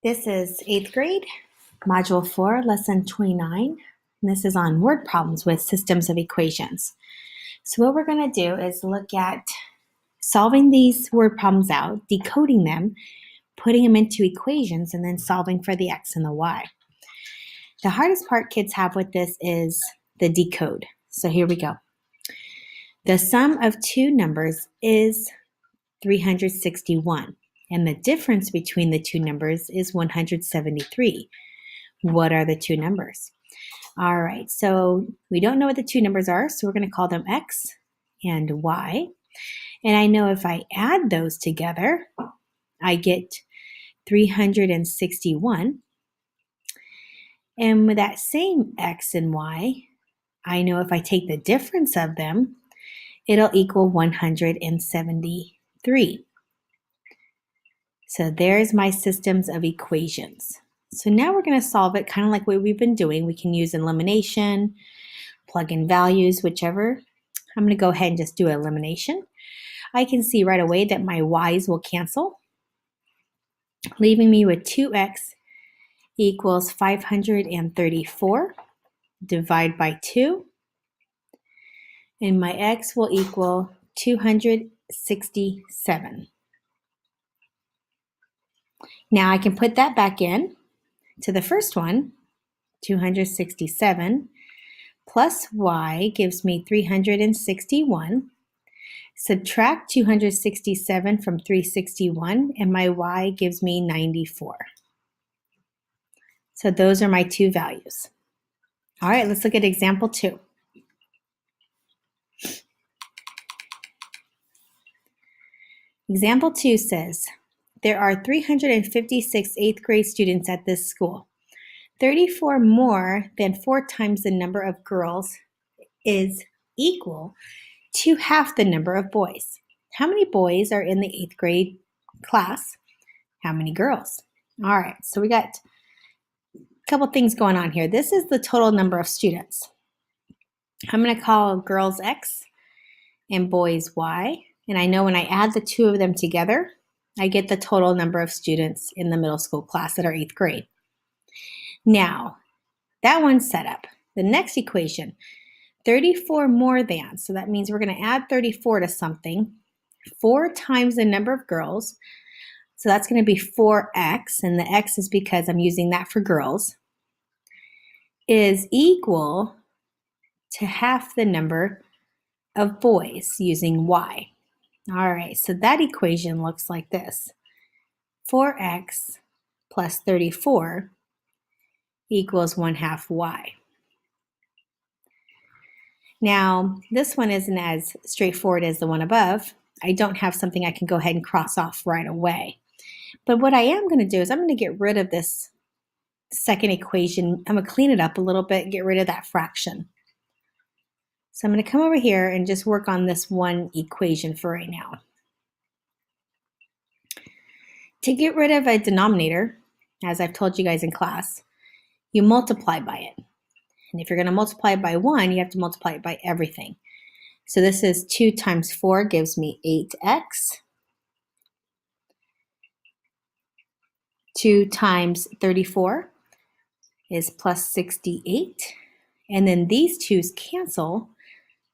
This is 8th grade, Module 4, Lesson 29. And this is on word problems with systems of equations. So what we're going to do is look at solving these word problems out, decoding them, putting them into equations, and then solving for the x and the y. The hardest part kids have with this is the decode. So here we go. The sum of two numbers is 361. And the difference between the two numbers is 173. What are the two numbers? All right, so we don't know what the two numbers are, so we're going to call them x and y. And I know if I add those together, I get 361. And with that same x and y, I know if I take the difference of them, it'll equal 173. So there's my systems of equations. So now we're going to solve it kind of like what we've been doing. We can use elimination, plug in values, whichever. I'm going to go ahead and just do elimination. I can see right away that my y's will cancel, leaving me with 2x equals 534. Divide by 2. And my x will equal 267. Now I can put that back in to the first one, 267 plus y gives me 361. Subtract 267 from 361, and my y gives me 94. So those are my two values. All right, let's look at example 2. Example 2 says, there are 356 8th grade students at this school. 34 more than 4 times the number of girls is equal to half the number of boys. How many boys are in the 8th grade class? How many girls? All right, so we got a couple things going on here. This is the total number of students. I'm going to call girls X and boys Y. And I know when I add the two of them together, I get the total number of students in the middle school class that are 8th grade. Now, that one's set up. The next equation, 34 more than, so that means we're going to add 34 to something, 4 times the number of girls, so that's going to be 4x, and the x is because I'm using that for girls, is equal to half the number of boys using y. All right, so that equation looks like this. 4x plus 34 equals 1/2 y. Now, this one isn't as straightforward as the one above. I don't have something I can go ahead and cross off right away. But what I am going to do is I'm going to get rid of this second equation. I'm going to clean it up a little bit, get rid of that fraction. So I'm going to come over here and just work on this one equation for right now. To get rid of a denominator, as I've told you guys in class, you multiply by it. And if you're going to multiply it by 1, you have to multiply it by everything. So this is 2 times 4 gives me 8x. 2 times 34 is plus 68. And then these twos cancel,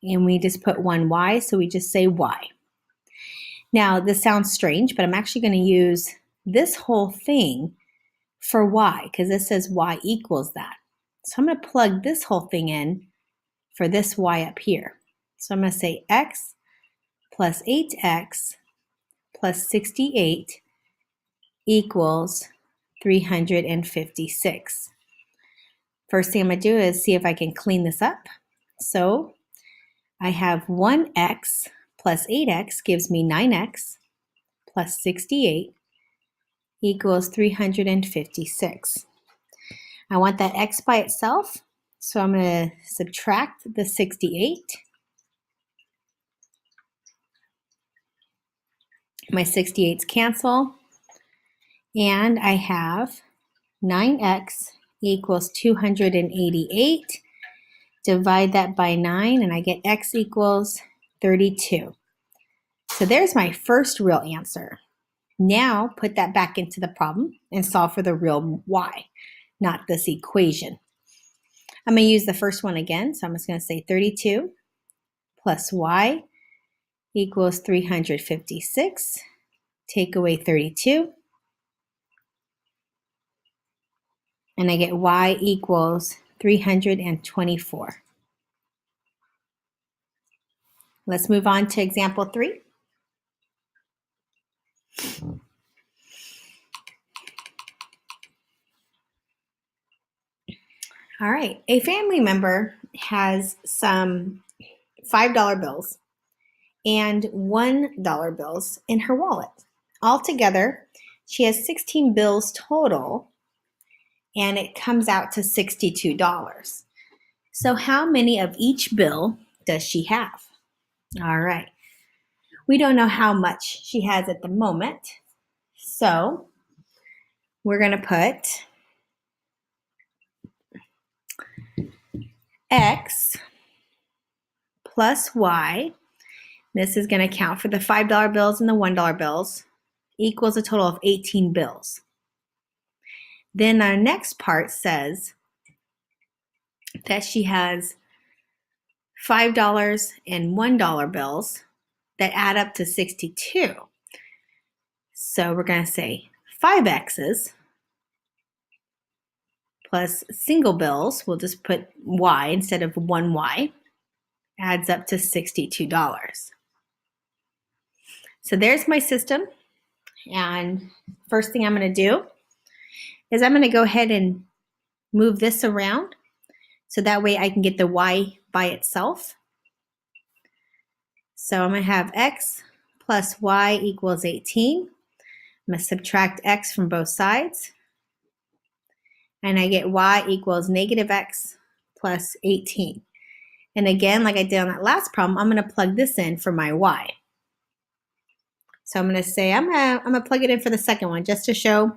and we just put 1y, so we just say y. Now, this sounds strange, but I'm actually going to use this whole thing for y, because this says y equals that. So I'm going to plug this whole thing in for this y up here. So I'm going to say x plus 8x plus 68 equals 356. First thing I'm going to do is see if I can clean this up. So I have 1x plus 8x gives me 9x plus 68 equals 356. I want that x by itself, so I'm going to subtract the 68. My 68s cancel, and I have 9x equals 288. Divide that by 9, and I get x equals 32. So there's my first real answer. Now put that back into the problem and solve for the real y, not this equation. I'm going to use the first one again. So I'm just going to say 32 plus y equals 356. Take away 32. And I get y equals 324. Let's move on to example 3. All right, a family member has some $5 bills and $1 bills in her wallet. Altogether, she has 16 bills total, and it comes out to $62. So how many of each bill does she have? All right, we don't know how much she has at the moment, so we're going to put x plus y. This is going to count for the $5 bills and the $1 bills, equals a total of 18 bills. Then our next part says that she has $5 and $1 bills that add up to 62. So we're going to say 5x's plus single bills, we'll just put y instead of 1y, adds up to $62. So there's my system. And first thing I'm going to do is I'm going to go ahead and move this around so that way I can get the y by itself. So I'm going to have x plus y equals 18. I'm going to subtract x from both sides. And I get y equals negative x plus 18. And again, like I did on that last problem, I'm going to plug this in for my y. So I'm going to say I'm going to plug it in for the second one just to show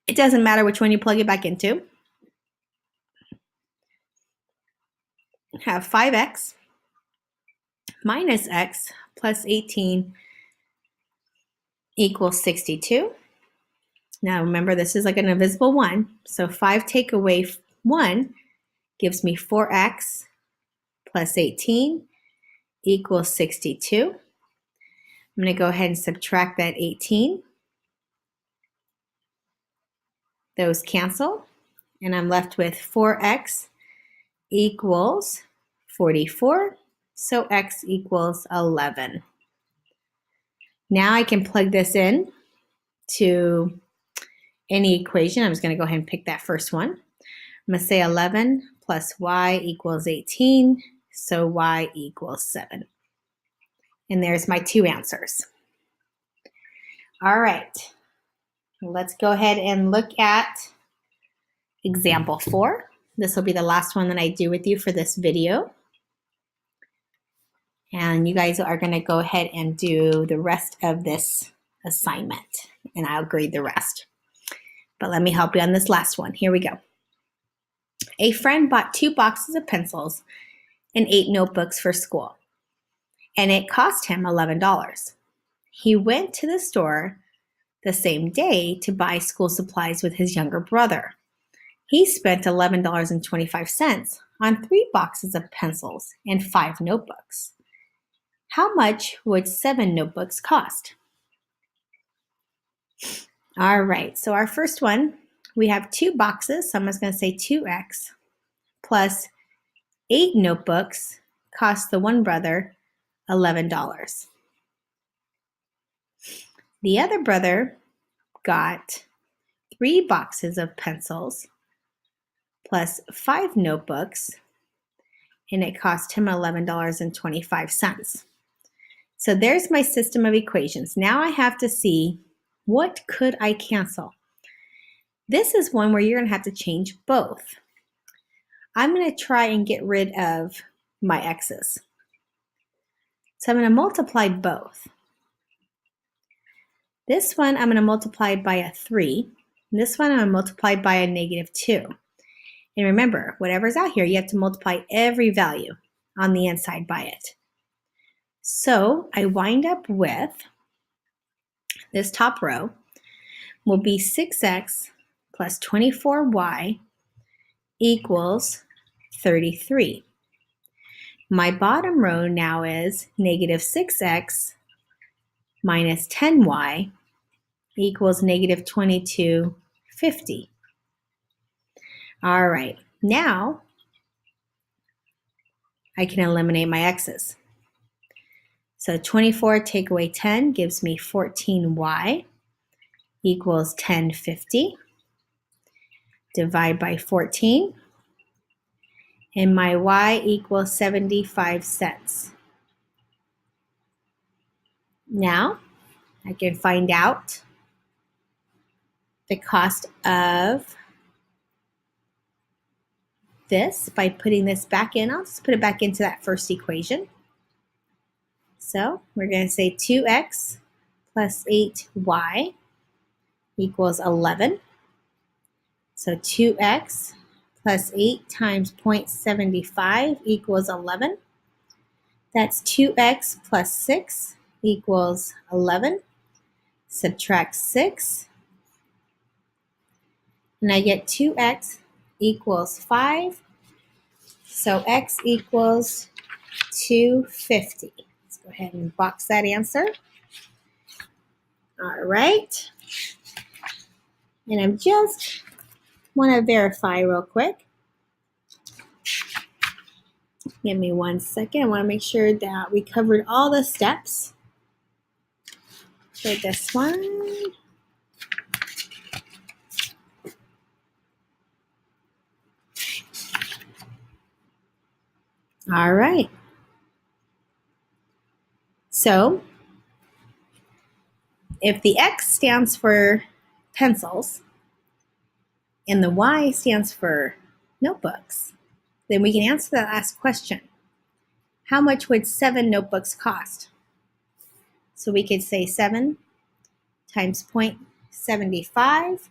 it doesn't matter which one you plug it back into. Have 5x minus x plus 18 equals 62. Now remember, this is like an invisible 1. So 5 take away 1 gives me 4x plus 18 equals 62. I'm going to go ahead and subtract that 18. Those cancel, and I'm left with 4x equals 44. So x equals 11. Now I can plug this in to any equation. I'm just going to go ahead and pick that first one. I'm going to say 11 plus y equals 18. So y equals 7. And there's my two answers. All right, let's go ahead and look at example 4. This will be the last one that I do with you for this video. And you guys are going to go ahead and do the rest of this assignment, and I'll grade the rest. But let me help you on this last one. Here we go. A friend bought 2 boxes of pencils and 8 notebooks for school, and it cost him $11. He went to the store the same day to buy school supplies with his younger brother. He spent $11.25 on 3 boxes of pencils and 5 notebooks. How much would 7 notebooks cost? All right, so our first one, we have 2 boxes, so I'm just going to say 2x plus 8 notebooks cost the one brother $11. The other brother got 3 boxes of pencils plus 5 notebooks, and it cost him $11.25. So there's my system of equations. Now I have to see, what could I cancel? This is one where you're going to have to change both. I'm going to try and get rid of my x's. So I'm going to multiply both. This one I'm going to multiply by a 3. And this one I'm going to multiply by a negative 2. And remember, whatever's out here, you have to multiply every value on the inside by it. So I wind up with this top row, will be 6x plus 24y equals 33. My bottom row now is negative 6x minus 10y equals negative 2250. All right, now I can eliminate my x's. So 24 take away 10 gives me 14y equals 1050. Divide by 14. And my y equals 75 cents. Now I can find out the cost of this by putting this back in. I'll just put it back into that first equation. So we're going to say 2x plus 8y equals 11. So 2x plus 8 times 0.75 equals 11. That's 2x plus 6 equals 11. Subtract 6. And I get 2x equals 5. So x equals 250. Let's go ahead and box that answer. All right. And I'm just want to verify real quick. Give me 1 second. I want to make sure that we covered all the steps for this one. All right. So if the X stands for pencils and the Y stands for notebooks, then we can answer that last question. How much would 7 notebooks cost? So we could say 7 times 0.75.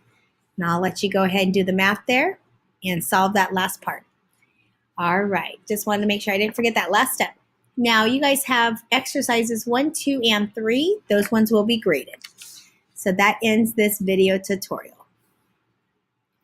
And I'll let you go ahead and do the math there and solve that last part. All right, just wanted to make sure I didn't forget that last step. Now you guys have exercises 1, 2, and 3. Those ones will be graded. So that ends this video tutorial.